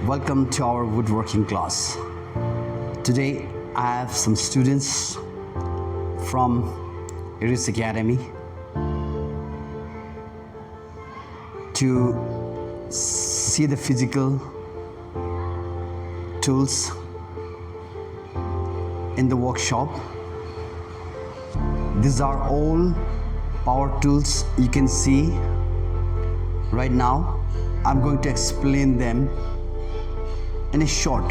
Welcome to our woodworking class. Today I have some students from Iris Academy to see the physical tools in the workshop. These are all power tools you can see right now. I'm going to explain them in a short.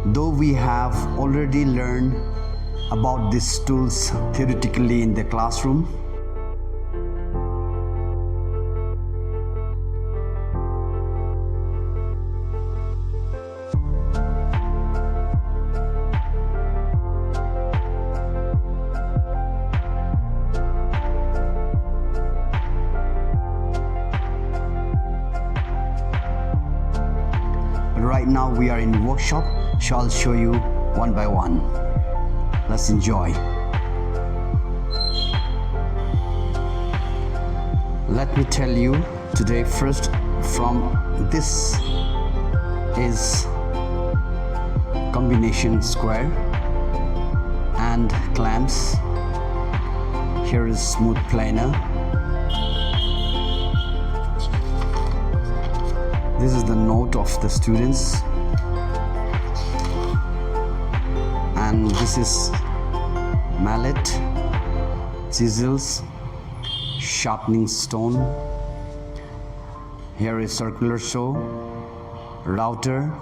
Though we have already learned about these tools theoretically in the classroom, right now we are in workshop, so I'll show you one by one. Let's enjoy. Let me tell you today first from this is combination square and clamps. Here is smooth planer. This is the note of the students, and this is mallet, chisels, sharpening stone. Here is circular saw, router,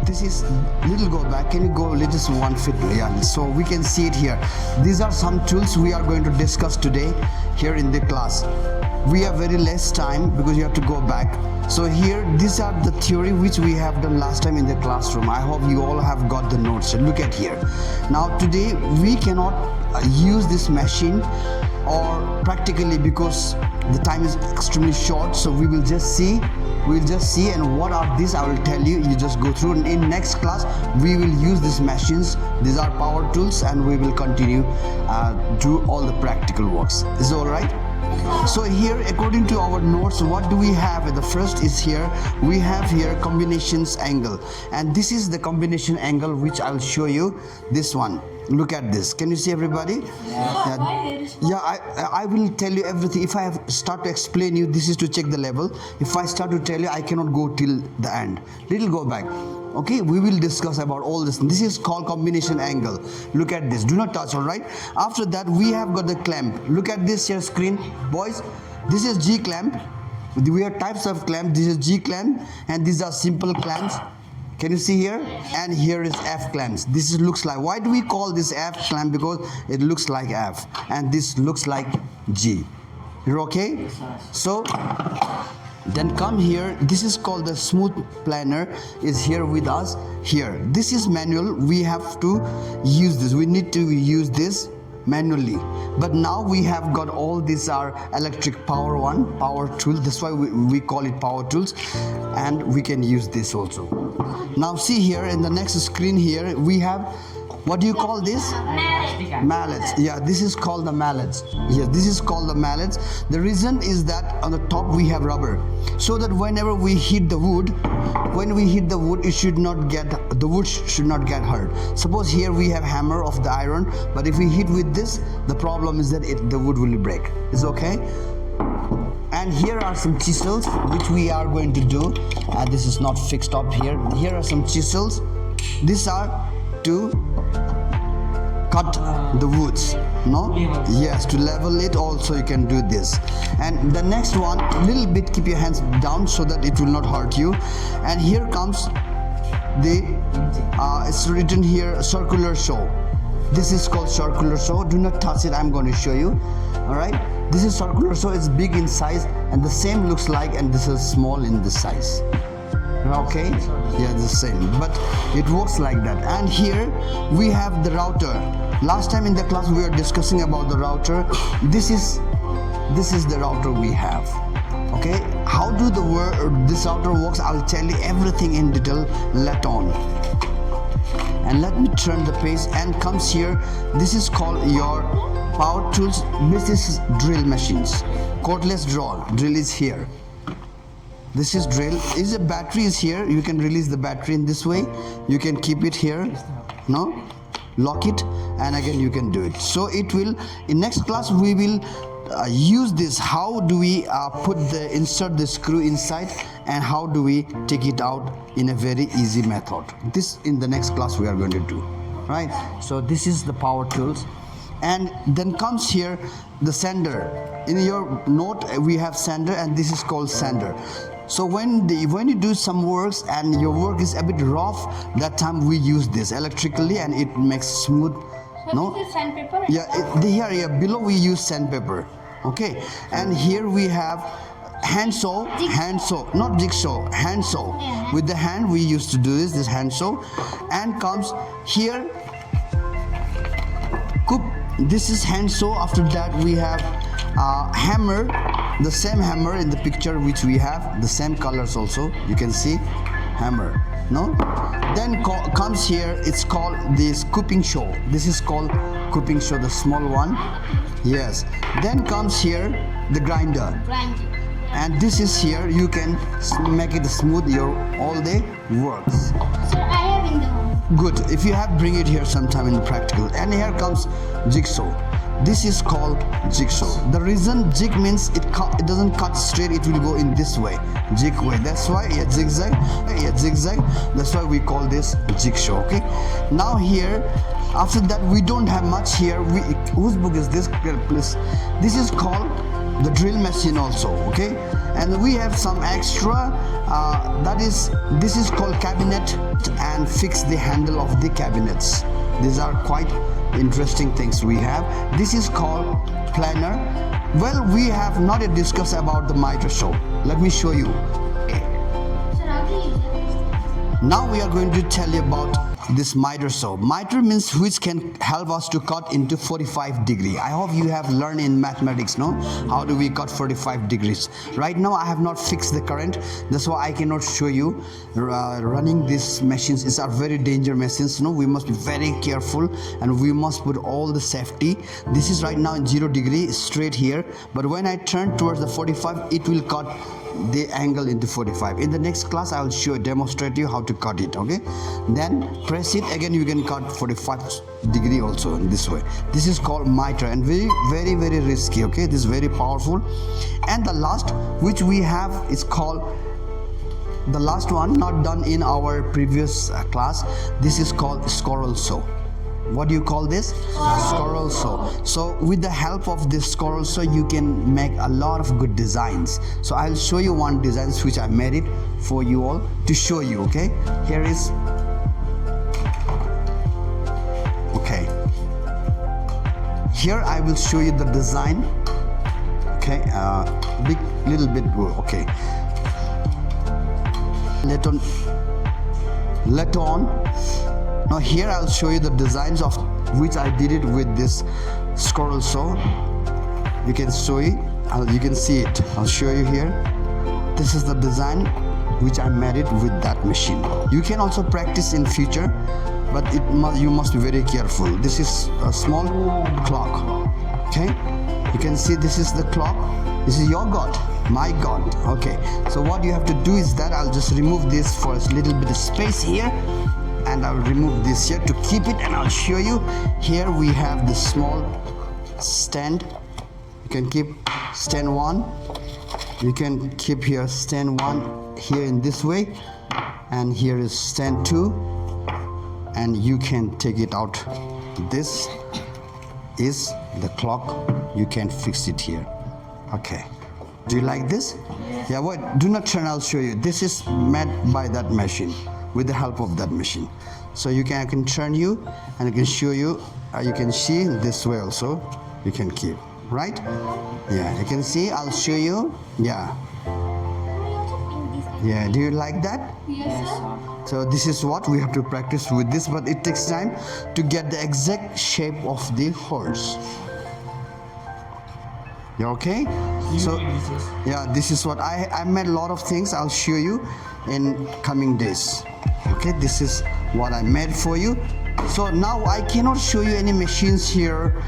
this is little go back. Can you go little one feet? Yeah, so we can see it here. These are some tools we are going to discuss today here in the class. We have very less time because you have to go back. So here, these are the theory which we have done last time in the classroom. I hope you all have got the notes. Look at here. Now today we cannot use this machine or practically because the time is extremely short. So we will just see. We'll just see, and what are these I will tell you. You just go through, and in next class we will use these machines. These are power tools, and we will continue do all the practical works. Is it all right? So here, according to our notes, what do we have? The first is here, we have here combinations angle, and this is the combination angle which I'll show you. This one, look at this. Can you see everybody? I will tell you everything. If I start to explain you, this is to check the level. If I start to tell you, I cannot go till the end. Little go back. Okay, we will discuss about all this. This is called combination angle. Look at this. Do not touch, all right? After that, we have got the clamp. Look at this here screen, boys. This is G clamp. We have types of clamp. This is G clamp, and these are simple clamps. Can you see here? And here is F clamps. This is, looks like. Why do we call this F clamp? Because it looks like F, and this looks like G. You're okay? So then come here. This is called the smooth planer. Is here with us. Here, this is manual. We have to use this. We need to use this manually, but now we have got all these are electric power tool. That's why we call it power tools, and we can use this also. Now see here in the next screen here we have What do you call this? Mallets. Yeah, this is called the mallets. Yes, this is called the mallets. The reason is that on the top we have rubber, so that whenever we hit the wood, it should not get, the wood should not get hurt. Suppose here we have hammer of the iron, but if we hit with this, the problem is that the wood will break. Is okay? And here are some chisels which we are going to do. This is not fixed up here. Here are some chisels. These are to cut the woods, no? Yes, to level it also you can do this. And the next one, little bit keep your hands down so that it will not hurt you. And here comes the it's written here circular saw. This is called circular saw. Do not touch it, I'm going to show you. All right, this is circular saw. It's big in size and the same looks like, and this is small in the size. Okay, yeah, the same, but it works like that. And here we have the router. Last time in the class we were discussing about the router. This is the router we have. Okay, how do this router works, I'll tell you everything in detail later on. And let me turn the page and comes here. This is called your power tools. This is drill machines. Cordless drill is here. This is drill. Is a battery is here. You can release the battery in this way. You can keep it here. No, lock it, and again you can do it. So it will. In next class we will use this. How do we insert the screw inside, and how do we take it out in a very easy method? This in the next class we are going to do. Right. So this is the power tools. And then comes here the sander. In your note we have sander, and this is called sander. So when you do some works and your work is a bit rough, that time we use this electrically and it makes smooth. So no? This is sandpaper? Here below we use sandpaper. Okay, and here we have hand saw, not jigsaw, hand saw. Yeah. With the hand we used to do this hand saw. And comes here coop. This is hand saw. After that we have hammer, the same hammer in the picture which we have, the same colors also you can see, hammer, no? Then comes here, it's called this cooping saw. This is called cooping saw, the small one. Yes. Then comes here the grinder. And this is here, you can make it smooth your all day works. So I have in the home. Good. If you have, bring it here sometime in the practical. And here comes jigsaw. This is called jigsaw. The reason jig means it doesn't cut straight, it will go in this way, jig way. That's why zigzag. That's why we call this jigsaw. Okay. Now here, after that we don't have much here. Whose book is this? Please. This is called the drill machine also. Okay. And we have some extra. This is called cabinet, and fix the handle of the cabinets. These are quite interesting things we have. This is called planer. Well, we have not yet discussed about the miter saw. Let me show you. Now we are going to tell you about this miter saw. Miter means which can help us to cut into 45 degree. I hope you have learned in mathematics, no? How do we cut 45 degrees? Right now I have not fixed the current. That's why I cannot show you. Running these machines is very dangerous machines. No, we must be very careful and we must put all the safety. This is right now in 0 degree straight here. But when I turn towards the 45, it will cut the angle into 45. In the next class I will demonstrate you how to cut it. Okay, then press it again, you can cut 45 degree also in this way. This is called miter, and very risky. Okay, this is very powerful. And the last which we have is called, the last one not done in our previous class, this is called squirrel saw. What do you call this? Squirrel saw. So with the help of this squirrel saw you can make a lot of good designs. So I'll show you one design which I made it for you all to show you. Okay, here is, okay, here I will show you the design. Okay, big little bit, okay, later on. Now here I'll show you the designs of which I did it with this squirrel saw. You can see it. I'll show you here. This is the design which I made it with that machine. You can also practice in future but you must be very careful. This is a small clock. Okay, you can see this is the clock. This is your God, my God. Okay, so what you have to do is that I'll just remove this for a little bit of space here, and I'll remove this here to keep it, and I'll show you. Here we have the small stand. You can keep stand 1. You can keep here stand 1 here in this way, and here is stand 2, and you can take it out. This is the clock. You can fix it here. Okay, do you like this? Yeah, wait, do not turn, I'll show you. This is made by that machine, with the help of that machine. So I can turn you, and I can show you. You can see this way also. You can keep, right? Yeah, you can see, I'll show you. Yeah, yeah, do you like that? Yes, sir. So this is what we have to practice with this, but it takes time to get the exact shape of the horse. You okay? So yeah, this is what I made a lot of things. I'll show you in coming days. Okay, this is what I made for you. So now I cannot show you any machines here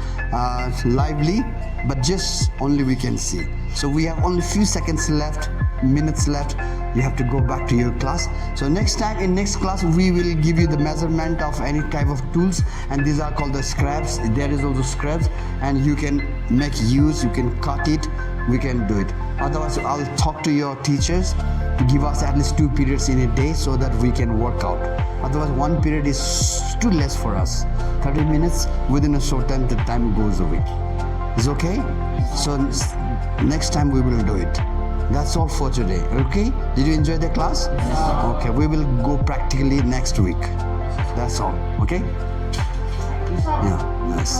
lively, but just only we can see. So we have only few seconds left, minutes left. You have to go back to your class. So next time, in next class, we will give you the measurement of any type of tools, and these are called the scraps. There is also scraps, and you can make use, you can cut it, we can do it. Otherwise, I'll talk to your teachers to give us at least 2 periods in a day so that we can work out. Otherwise, 1 period is too less for us. 30 minutes, within a short time, the time goes away. Is okay? So next time we will do it. That's all for today. Okay, did you enjoy the class? Okay, we will go practically next week. That's all. Okay, yeah, nice.